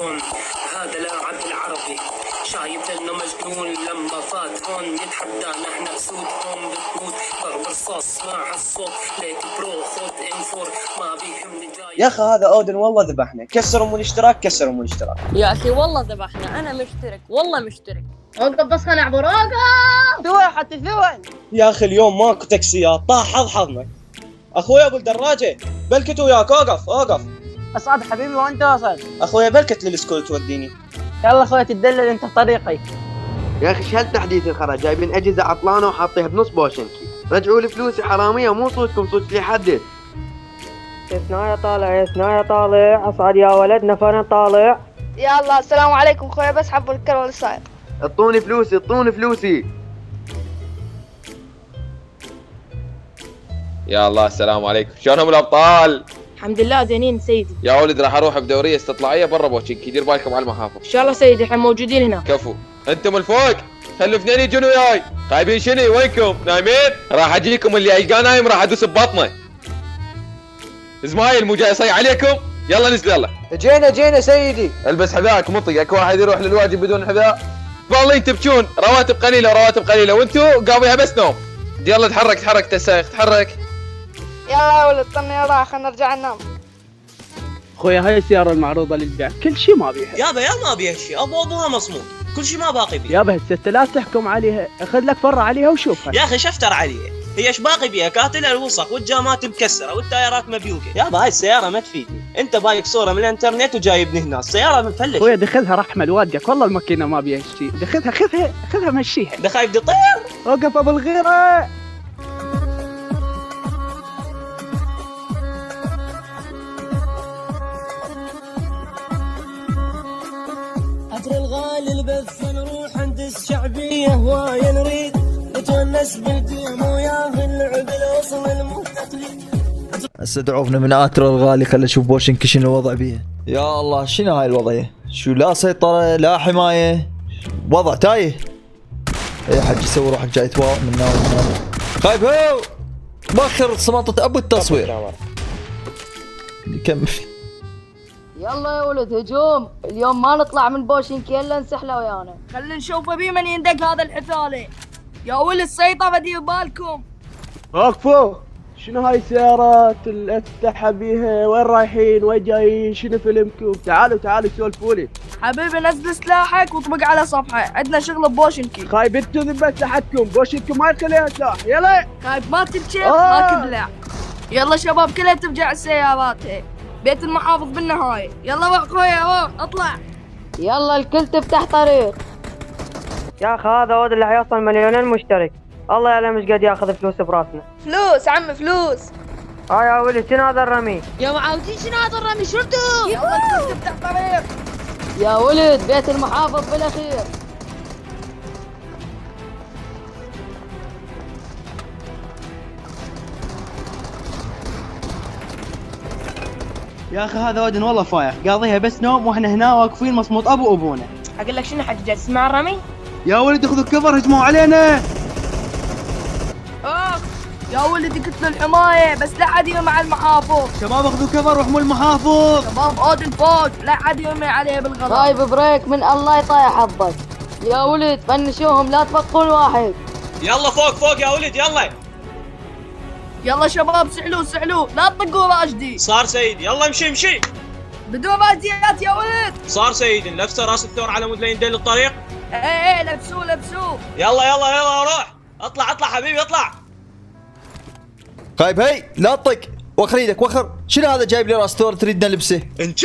هون هذا لاعب العربي شايف لنا مجنون لما فات هون يتحدانا احنا بسودكم بتموت ضرب رصاص مع الصوت ليك برو خد انفور ما بيهمني جاي. يا اخي هذا اودن والله ذبحنا، كسروا من الاشتراك كسروا من الاشتراك. يا اخي والله ذبحنا، انا مشترك والله مشترك. اوقف بس خلينا نعبر، اوقف ثوان حتى ثوان. يا اخي اليوم ماكو تاكسيات، طاح حظنا. اخويا ابو الدراجه بلكت وياك، اوقف. اصعد حبيبي وانت واصل. اخويا بلكت للسكول توديني. يلا اخويا تدلل انت طريقي. يا اخي شهل تحديث الخرا، جايبين اجهزه عطلانه وحاطيها بنص بوشنكي. رجعوا لي فلوسي حراميه، مو صوتكم صوت اللي يحدث. يا طالع اصعد يا ولد نفرنا طالع. يلا السلام عليكم خويا، بس حبوا الكرة اللي صاير. اعطوني فلوسي. يا الله السلام عليكم، شلونهم الابطال؟ الحمد لله زينين سيدي. يا ولد راح اروح بدوريه استطلاعيه برا بوتشنكي، دير بالكم على المحافظ. ان شاء الله سيدي، احنا موجودين هنا. كفو، انتم الفوق خلوا اثنين يجون وياي. خايبين شنو؟ وينكم؟ نايمين؟ راح اجيكم، اللي يلقاه نايم راح ادوس ببطنه. اسماعيل مو جاي يصيح عليكم؟ يلا نزل يلا. جينا سيدي. البس حذاءك مطق، اكو واحد يروح للواجب بدون حذاء. والله تبكون، رواتب قليله وانتم قاضيها بس نوم. يلا تحرك تسايخ تحرك. يلا يا ولد طني يلا خلينا نرجع ننام. خويا هاي السيارة المعروضة للبيع، كل شيء ما بيها. يابا ما بيها شيء، ابوها مصموم، كل شيء ما باقي بيها. يابا 6000 تحكم عليها، اخذ لك فرة عليها وشوفها. يا اخي شفتر عليها، هي ايش باقي بيها؟ كاتلها الوسخ والجامات مكسره والتايرات مبيوقه. يابا هاي السيارة ما تفيدني، انت بايك صورة من الانترنت وجايبني هنا، السيارة مفلش. خويا دخلها رحمة الواديك، والله الماكينة ما بيها شيء، دخلها خذها مشيها. ده خايف تطير. وقف ابو الغيرة. عطر الغالي البث نروح عند الشعبية هواية نريد نتونس بالجيم وياهل اللعب الوصل المتقليد. هسه دعوفنا من عطر الغالي، خلينا نشوف بوشنكي شنو الوضع بيها. يا الله شنو هاي الوضعية؟ شو لا سيطرة لا حماية، وضع تايه. يا حج سوي روحك جاي تواء من نار. خايب هو باخر سماطة ابو التصوير. كمل. يلا يا ولد هجوم، اليوم ما نطلع من بوشنكي الا نسحله ويانا. خلينا نشوف بيه من يندق هذا الحثالة. يا ولد سيطرة دير بالكم. وقفوا، شنو هاي السيارات اللي افتحها بيها؟ وين رايحين وين جايين؟ شنو فيلمكم؟ تعالوا سولفوا لي. حبيبي نزل سلاحك واطبق على صفحة، عندنا شغل ببوشنكي. خايب انتوا ذبت سلاحكم، بوشنكم ما يخليها سلاح. يلا خايف ما تبكي ما تبلع. يلا شباب كلها ترجع السيارات، بيت المحافظ بالنهاية. يلا روح خويا روح اطلع. يلا الكل تفتح طريق. يا اخي هذا ود اللي حيوصل مليونين مشترك، الله يعلم ايش قد ياخذ فلوس براسنا. فلوس عم فلوس. يا ولد شنو هذا الرمي؟ يا معاودين شنو هذا الرمي؟ شرطو. يلا الكل تفتح طريق. يا ولد بيت المحافظ بالاخير. يا اخي هذا ودن والله فايح، قاضيها بس نوم واحنا هنا واقفين مصموط ابو ابونا. اقول لك شنو حد جالس تسمع الرمي؟ يا ولد خذوا كفر هجموا علينا. يا ولدي قلت له الحماية بس لا حد يرمي على المحافظ. شباب اخذوا كفر واحموا المحافظ. شباب اودن فوق لا حد يرمي عليه بالغلط. طيب بريك من الله يطيح حظك. يا ولد فنشوهم لا تبقون واحد. يلا فوق يا ولد يلا. يلا شباب سحلوه لا تطقوا راشدي. صار سيد يلا امشي بدون راشديات يا ولد. صار سيد لبسه راس الثور على مود ليندل الطريق. ايه لبسوه. يلا روح اطلع حبيبي اطلع. خايب هي لا تطق، وخر ايدك وخر. شنو هذا جايب لي راس ثور تريدنا لبسه؟ انت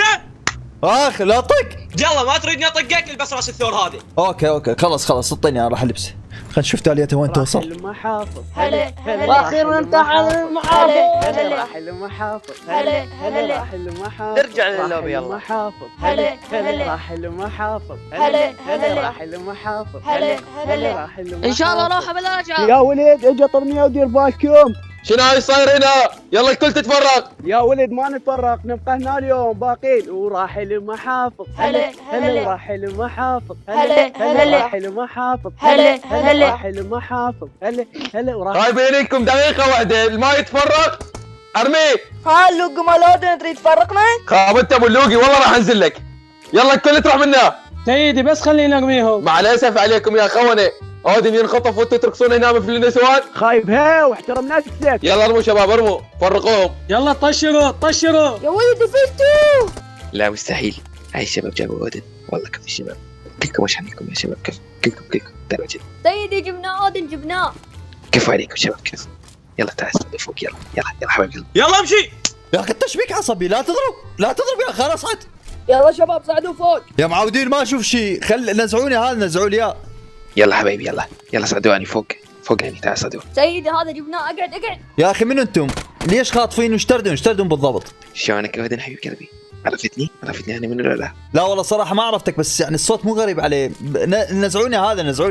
لا طق. يلا ما تريدني اطقك البس راس الثور هذه. اوكي خلاص اعطيني انا راح البسه. خلينا نشوف تاليته وين توصل. المحافظ هلا واخيرا امتحان المحافظ. راح المحافظ. هلا راح المحافظ. ارجع لللوبي يلا. المحافظ. هلا راح المحافظ. راح المحافظ. راح المحافظ. ان شاء الله روحه بلا رجعه. يا ولد اجا طرنيه ودير بالكم. شنو هاي صاير هنا؟ يلا الكل تتفرق. يا ولد ما نتفرق، نبقى هنا اليوم باقين. وراح المحافظ. هلا راح المحافظ. هلا راح المحافظ. هلا راح المحافظ. هلا وراح. خايبينكم دقيقة واحدة، الما يتفرق ارميه. ها اللوق مال اودن تريد تفرقنا؟ خاب انت ابو اللوقي والله راح انزل لك. يلا الكل تروح منا. سيدي بس خلينا نرميهم. مع الاسف عليكم يا خونه، اودن ينخطف وانتم ترقصون هنا مثل النسوان. خايب هي واحترم نفسك. يلا ارموا شباب ارموا، فرقوهم. يلا طشروا طشروا. يا ولدي فزتوا. لا مستحيل، هاي الشباب جابوا اودن، والله كيف الشباب كلكم وش عليكم يا شباب، كلكم درجة. سيدي جبناه اودن جبناه. كيف عليكم شباب كيف. يلا تعال استنى فوق، يلا حبايب قلبي. يلا امشي. يا اخي التشبيك عصبي، لا تضرب يا اخي انا اصعد. يلا شباب صعدوا فوق. يا معودين ما اشوف شيء، نزعوني هذا نزعوا لي اياه. يلا حبايبي يلا صعدوني فوق يعني تعال صعدوا. سيدي هذا جبناه، اقعد. يا اخي من انتم؟ ليش خاطفين وش تردون بالضبط؟ شلونك اودن حبيب قلبي؟ عرفتني انا من ولا لا؟ لا والله صراحه ما عرفتك، بس يعني الصوت مو غريب عليه. نزعوني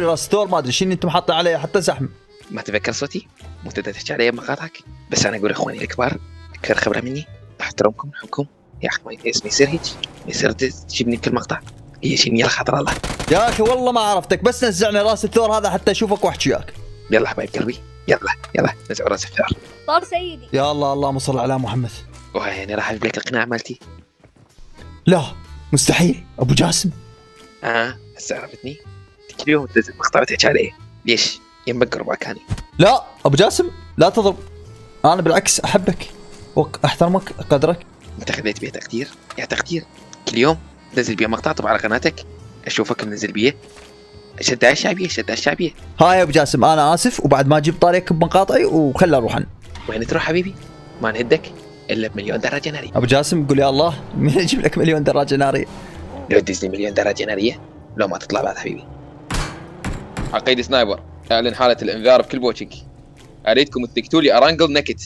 راس ثور ما ادري شنو انتم حاطين عليه حتى زحمه. ما تذكر صوتي؟ مو تقدر تحكي علي بمقاطعك؟ بس انا اقول اخواني الكبار اكثر خبره مني، احترمكم نحبكم يا اخي، ما يصير هيك، ما يصير تجيبني بكل مقطع. هي شيء يلا خاطر الله. يا اخي والله ما عرفتك، بس نزعني راس الثور هذا حتى اشوفك واحكي وياك. يلا حبايب قلبي يلا نزعوا راس الثور. صار سيدي. يا الله اللهم صل على محمد. وهي راح اجيب لك القناع مالتي. لا مستحيل ابو جاسم. هسه عرفتني؟ كل يوم تنزل مقطع تحكي عليه، ليش؟ ينبقر مكاني. لا ابو جاسم لا تضرب، انا بالعكس احبك واحترمك قدرك. انت خذيت بيه تقدير؟ يا تقدير كل يوم تنزل بيه مقطع طبعا على قناتك، اشوفك منزل بيه. شد الشعبيه. هاي يا ابو جاسم انا اسف، وبعد ما جبت طاريك بمقاطعي وخلى اروح عنه. وين تروح حبيبي؟ ما نهدك الا بمليون دراجه ناريه. ابو جاسم قول يا الله مين يجيب لك مليون دراجه ناريه؟ لو تدز لي مليون دراجه ناريه لو ما تطلع بعد حبيبي. عقيد سنايبر اعلن حاله الانذار بكل بوشنكي. اريدكم تنكتوا لي ارانجل نكت،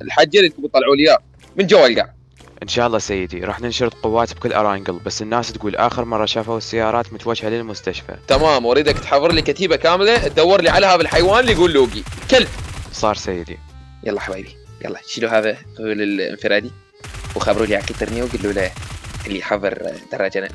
الحجه اريدكم تطلعوا لي اياه من جوا القاع. ان شاء الله سيدي، راح ننشرط قوات بكل ارانجل، بس الناس تقول اخر مره شافوا السيارات متوجهه للمستشفى. تمام، واريدك تحضر لي كتيبه كامله تدور لي على هذا الحيوان اللي يقول لوقي كلب. صار سيدي. يلا حبايبي يلا شيلوا هذا الغول الانفرادي وخبروا لي عقيد ترنيا وقولوا له اللي يحضر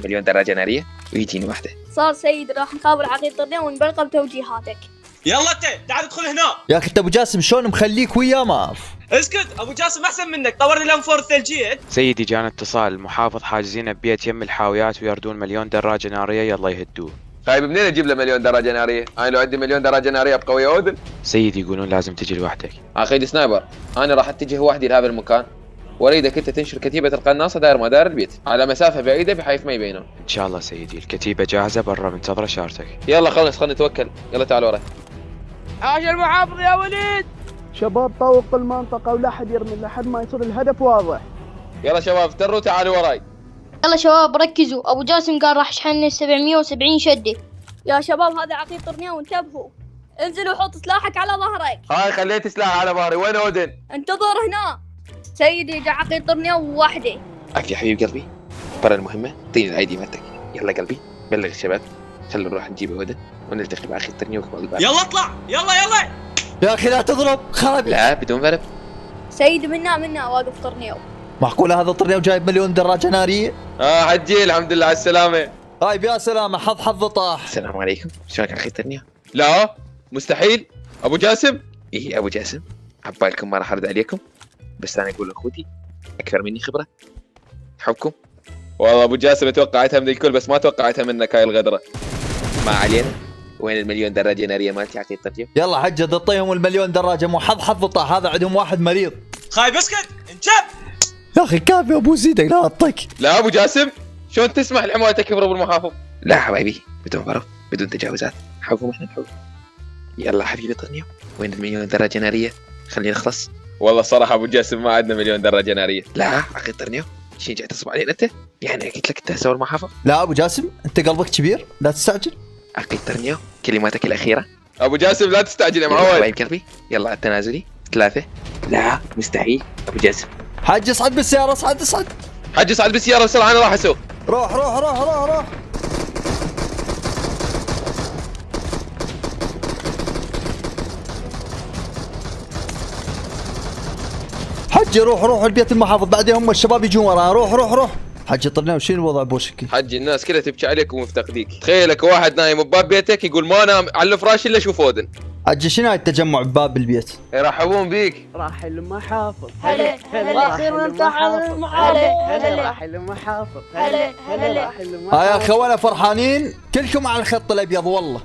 مليون دراجه ناريه ويجيني واحده. صار سيدي، راح نخابر عقيد ترنيا ونبلغه بتوجيهاتك. يلا انت تعال ادخل هنا. يا اخي انت ابو جاسم شلون مخليك وياه ما اعرف. اسكت، ابو جاسم احسن منك، طورني الام 4 الثلجيه. سيدي جانا اتصال، المحافظ حاجزين ببيت يم الحاويات ويردون مليون دراجه ناريه، يلا يهدوه. طيب منين اجيب له مليون دراجه ناريه؟ انا لو عندي مليون دراجه ناريه ابقى ويا اودن؟ سيدي يقولون لازم تجي لوحدك. عقيد سنايبر انا راح اتجه وحدي لهذا المكان، واريدك انت تنشر كتيبه القناصه داير مدار البيت على مسافه بعيده بحيث ما يبينون. ان شاء الله سيدي، الكتيبه جاهزه برا منتظره شارتك. يلا خلص خلينا نتوكل، يلا تعال وراي. عاش المحافظ يا وليد. شباب طوق المنطقة ولا حد يرمي لحد ما يصير الهدف واضح. يلا شباب افتروا تعالوا وراي. يلا شباب ركزوا، ابو جاسم قال راح يشحن 770 شده. يا شباب هذا عقيد ترنيا وانتبهوا، انزل وحط سلاحك على ظهرك. هاي خليت سلاح على ظهري، وين اودن؟ انتظر هنا. سيدي جا عقيد ترنيا ووحده. يا حبيب قلبي برا المهمه اعطيني الاي دي مالتك. يلا قلبي بلغ الشباب، خلينا نروح نجيب اودن ونلتقي مع اخي ترنيا وكمال الباب. يلا اطلع يلا. يا اخي لا تضرب خابي. لا بدون ضرب سيدي منا واقف ترنيا. معقوله هذا طرنيا وجايب مليون دراجه ناريه؟ حجي الحمد لله على السلامه. طيب يا سلامه، حظ طاح. السلام عليكم، شلونك اخي ترنيا؟ لا مستحيل ابو جاسم. ايه ابو جاسم، عبالكم ما راح ارد عليكم، بس انا اقول لاخوتي اكثر مني خبره حبكم. والله ابو جاسم توقعتها من الكل بس ما توقعتها منك هاي الغدره. ما علينا، وين المليون دراجه ناريه مالتي عقيد ترجم؟ يلا حجه اعطيهم المليون دراجه، مو حظ طاح، هذا عندهم واحد مريض. خايب اسكت انشب. يا اخي كافي ابو زيدك لا اعطيك. لا ابو جاسم شلون تسمح لحمايتك يضرب المحافظ؟ لا حبايبي بدون ضرب بدون تجاوزات، حبكم احنا نحب. يلا حبيبي ترنيا، وين المليون دراجه ناريه؟ خلينا نخلص. والله الصراحه ابو جاسم ما عندنا مليون دراجه ناريه. لا عقيد ترنيا شي جاي تصب علينا انت؟ يعني قلت لك انت سوى المحافظ؟ لا ابو جاسم انت قلبك كبير لا تستعجل. عقيد ترنيا كلماتك الاخيره. ابو جاسم لا تستعجل يا معود. حبايب قلبي يلا على التنازلي 3. لا مستحيل ابو جاسم. حج اصعد بالسياره، اصعد. حج اصعد بالسياره بسرعه انا راح اسوق. روح. حجي روح البيت المحافظ، بعدين هم الشباب يجون ورانا. روح حجي طلنا وشين الوضع بوشكي؟ حجي الناس كلها تبكي عليك ومفتقديك، تخيلك واحد نايم بباب بيتك يقول ما نام على الفراش الا اشوف اودن. عجل شنو هاي التجمع بباب البيت؟ يرحبون بيك. راح المحافظ. هلا راح المحافظ. راح المحافظ. راح المحافظ. يا خوله فرحانين كلكم على الخط الابيض والله.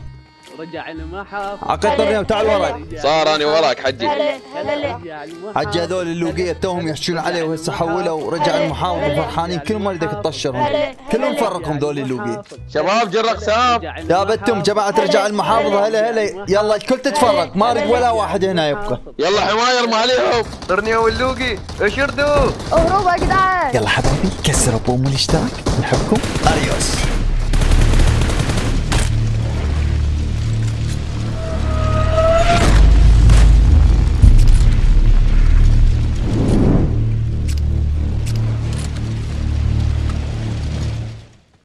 رجع المحافظ. عقدت تعال وراي. صار انا وراك حجي. حجي هذول اللوقيه توهم يحشون عليه وهسه حولوا ورجع المحافظ وفرحانين كل ما يريدك تطشرهم كلهم فرقهم ذول اللوقيه. شباب جر اقسام. يا بتم جماعه رجع المحافظ هلا يلا الكل تتفرق ما اريد ولا واحد هنا يبقى. يلا حمايه ارمى عليهم. طرني واللوقي اشردوا. اهربوا يا جدعان. يلا حبايبي كسروا بوم الاشتراك نحبكم اريوس.